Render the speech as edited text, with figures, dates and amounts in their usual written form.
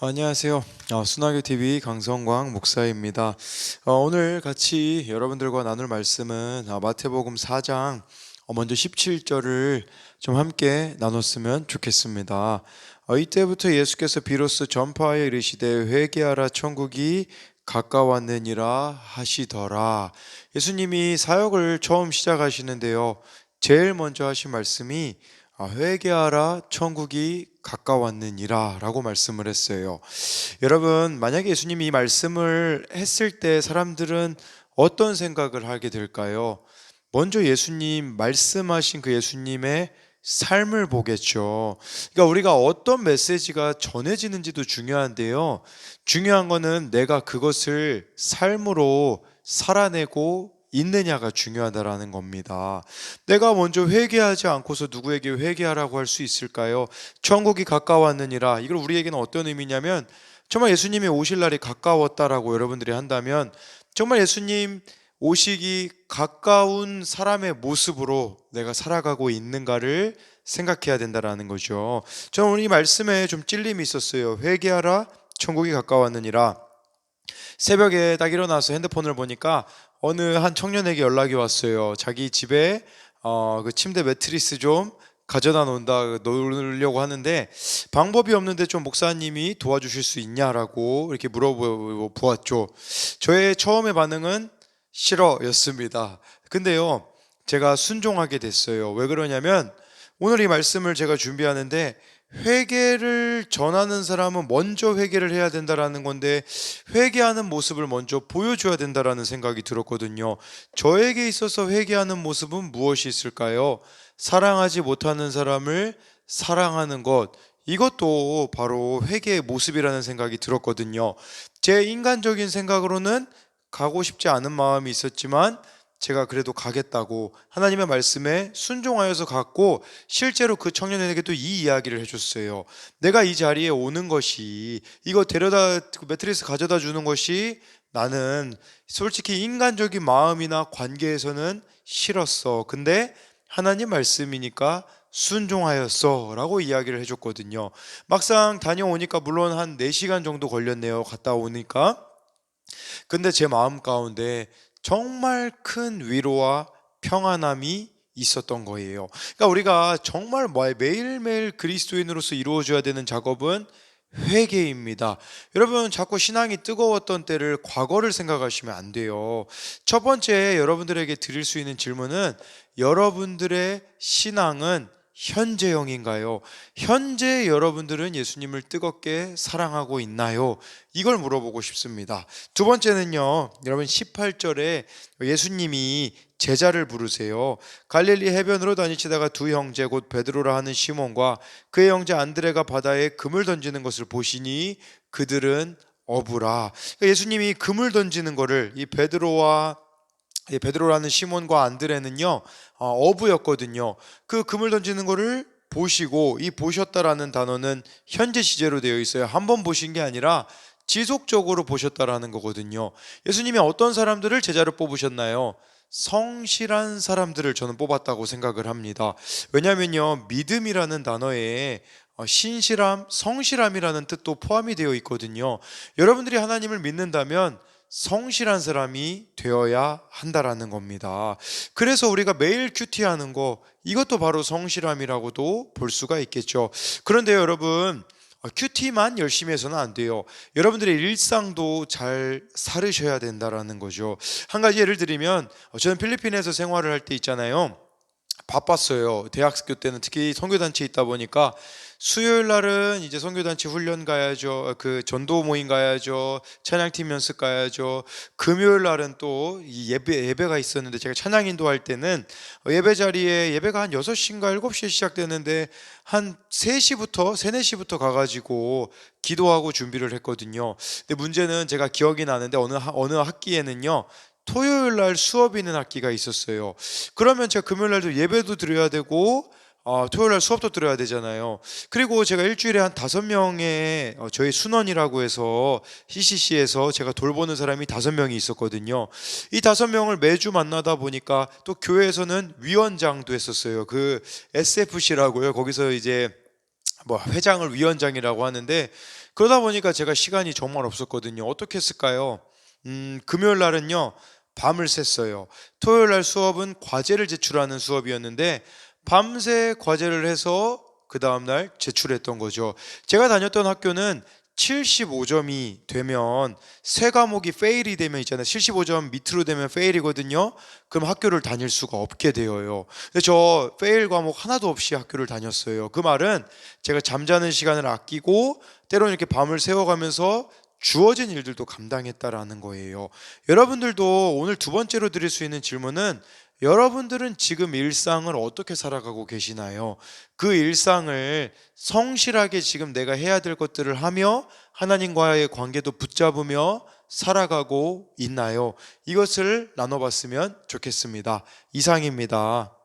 안녕하세요. 순화교 TV 강성광 목사입니다. 오늘 같이 여러분들과 나눌 말씀은 마태복음 4장 먼저 17절을 좀 함께 나눴으면 좋겠습니다. 이때부터 예수께서 비로소 전파하여 이르시되 회개하라 천국이 가까웠느니라 하시더라. 예수님이 사역을 처음 시작하시는데요. 제일 먼저 하신 말씀이 회개하라 천국이 가까웠느니라 라고 말씀을 했어요. 여러분, 만약에 예수님이 이 말씀을 했을 때 사람들은 어떤 생각을 하게 될까요? 먼저 예수님 말씀하신 그 예수님의 삶을 보겠죠. 그러니까 우리가 어떤 메시지가 전해지는지도 중요한데요. 중요한 거는 내가 그것을 삶으로 살아내고 있느냐가 중요하다라는 겁니다. 내가 먼저 회개하지 않고서 누구에게 회개하라고 할 수 있을까요? 천국이 가까웠느니라. 이걸 우리에게는 어떤 의미냐면 정말 예수님이 오실 날이 가까웠다라고 여러분들이 한다면 정말 예수님 오시기 가까운 사람의 모습으로 내가 살아가고 있는가를 생각해야 된다라는 거죠. 저는 오늘 이 말씀에 좀 찔림이 있었어요. 회개하라 천국이 가까웠느니라. 새벽에 딱 일어나서 핸드폰을 보니까 어느 한 청년에게 연락이 왔어요. 자기 집에 그 침대 매트리스 좀 가져다 놓으려고 하는데 방법이 없는데 좀 목사님이 도와주실 수 있냐라고 이렇게 물어보았죠. 저의 처음의 반응은 싫어였습니다. 근데요, 제가 순종하게 됐어요. 왜 그러냐면 오늘 이 말씀을 제가 준비하는데 회개를 전하는 사람은 먼저 회개를 해야 된다라는 건데 회개하는 모습을 먼저 보여줘야 된다라는 생각이 들었거든요. 저에게 있어서 회개하는 모습은 무엇이 있을까요? 사랑하지 못하는 사람을 사랑하는 것, 이것도 바로 회개의 모습이라는 생각이 들었거든요. 제 인간적인 생각으로는 가고 싶지 않은 마음이 있었지만 제가 그래도 가겠다고 하나님의 말씀에 순종하여서 갔고, 실제로 그 청년에게 또 이 이야기를 해줬어요. 내가 이 자리에 오는 것이, 이거 데려다 매트리스 가져다 주는 것이 나는 솔직히 인간적인 마음이나 관계에서는 싫었어. 근데 하나님 말씀이니까 순종하였어 라고 이야기를 해줬거든요. 막상 다녀오니까 물론 한 4시간 정도 걸렸네요. 갔다 오니까. 근데 제 마음 가운데 정말 큰 위로와 평안함이 있었던 거예요. 그러니까 우리가 정말 매일매일 그리스도인으로서 이루어져야 되는 작업은 회개입니다. 여러분, 자꾸 신앙이 뜨거웠던 때를, 과거를 생각하시면 안 돼요. 첫 번째 여러분들에게 드릴 수 있는 질문은 여러분들의 신앙은 현재형인가요? 현재 여러분들은 예수님을 뜨겁게 사랑하고 있나요? 이걸 물어보고 싶습니다. 두 번째는요, 여러분 18절에 예수님이 제자를 부르세요. 갈릴리 해변으로 다니시다가 두 형제 곧 베드로라 하는 시몬과 그의 형제 안드레가 바다에 금을 던지는 것을 보시니 그들은 어부라. 그러니까 예수님이 금을 던지는 거를 이 베드로라는 시몬과 안드레는요, 어부였거든요. 그 금을 던지는 거를 보시고, 이 보셨다라는 단어는 현재 시제로 되어 있어요. 한 번 보신 게 아니라 지속적으로 보셨다라는 거거든요. 예수님이 어떤 사람들을 제자로 뽑으셨나요? 성실한 사람들을 저는 뽑았다고 생각을 합니다. 왜냐하면요, 믿음이라는 단어에 신실함, 성실함이라는 뜻도 포함이 되어 있거든요. 여러분들이 하나님을 믿는다면 성실한 사람이 되어야 한다라는 겁니다. 그래서 우리가 매일 큐티하는 거, 이것도 바로 성실함이라고도 볼 수가 있겠죠. 그런데 여러분, 큐티만 열심히 해서는 안 돼요. 여러분들의 일상도 잘 살으셔야 된다라는 거죠. 한 가지 예를 들면, 저는 필리핀에서 생활을 할 때 있잖아요. 바빴어요. 대학교 때는 특히 선교단체에 있다 보니까 수요일 날은 이제 선교단체 훈련 가야죠. 그 전도 모임 가야죠. 찬양팀 연습 가야죠. 금요일 날은 또 이 예배가 있었는데, 제가 찬양 인도할 때는 예배 자리에 예배가 한 6시인가 7시에 시작되는데 한 3시부터 3, 4시부터 가가지고 기도하고 준비를 했거든요. 근데 문제는 제가 기억이 나는데 어느 학기에는요, 토요일 날 수업이 있는 학기가 있었어요. 그러면 제가 금요일 날도 예배도 드려야 되고 토요일 날 수업도 들어야 되잖아요. 그리고 제가 일주일에 한 5명의 저희 순원이라고 해서 CCC에서 제가 돌보는 사람이 5명이 있었거든요. 이 5명을 매주 만나다 보니까 또 교회에서는 위원장도 했었어요. 그 SFC라고요. 거기서 이제 회장을 위원장이라고 하는데, 그러다 보니까 제가 시간이 정말 없었거든요. 어떻게 했을까요? 금요일 날은요, 밤을 샜어요. 토요일 날 수업은 과제를 제출하는 수업이었는데, 밤새 과제를 해서 그 다음날 제출했던 거죠. 제가 다녔던 학교는 75점이 되면 세 과목이 페일이 되면 있잖아요. 75점 밑으로 되면 페일이거든요. 그럼 학교를 다닐 수가 없게 되어요. 근데 저 페일 과목 하나도 없이 학교를 다녔어요. 그 말은 제가 잠자는 시간을 아끼고 때로는 이렇게 밤을 새워가면서 주어진 일들도 감당했다라는 거예요. 여러분들도 오늘 두 번째로 드릴 수 있는 질문은, 여러분들은 지금 일상을 어떻게 살아가고 계시나요? 그 일상을 성실하게 지금 내가 해야 될 것들을 하며 하나님과의 관계도 붙잡으며 살아가고 있나요? 이것을 나눠봤으면 좋겠습니다. 이상입니다.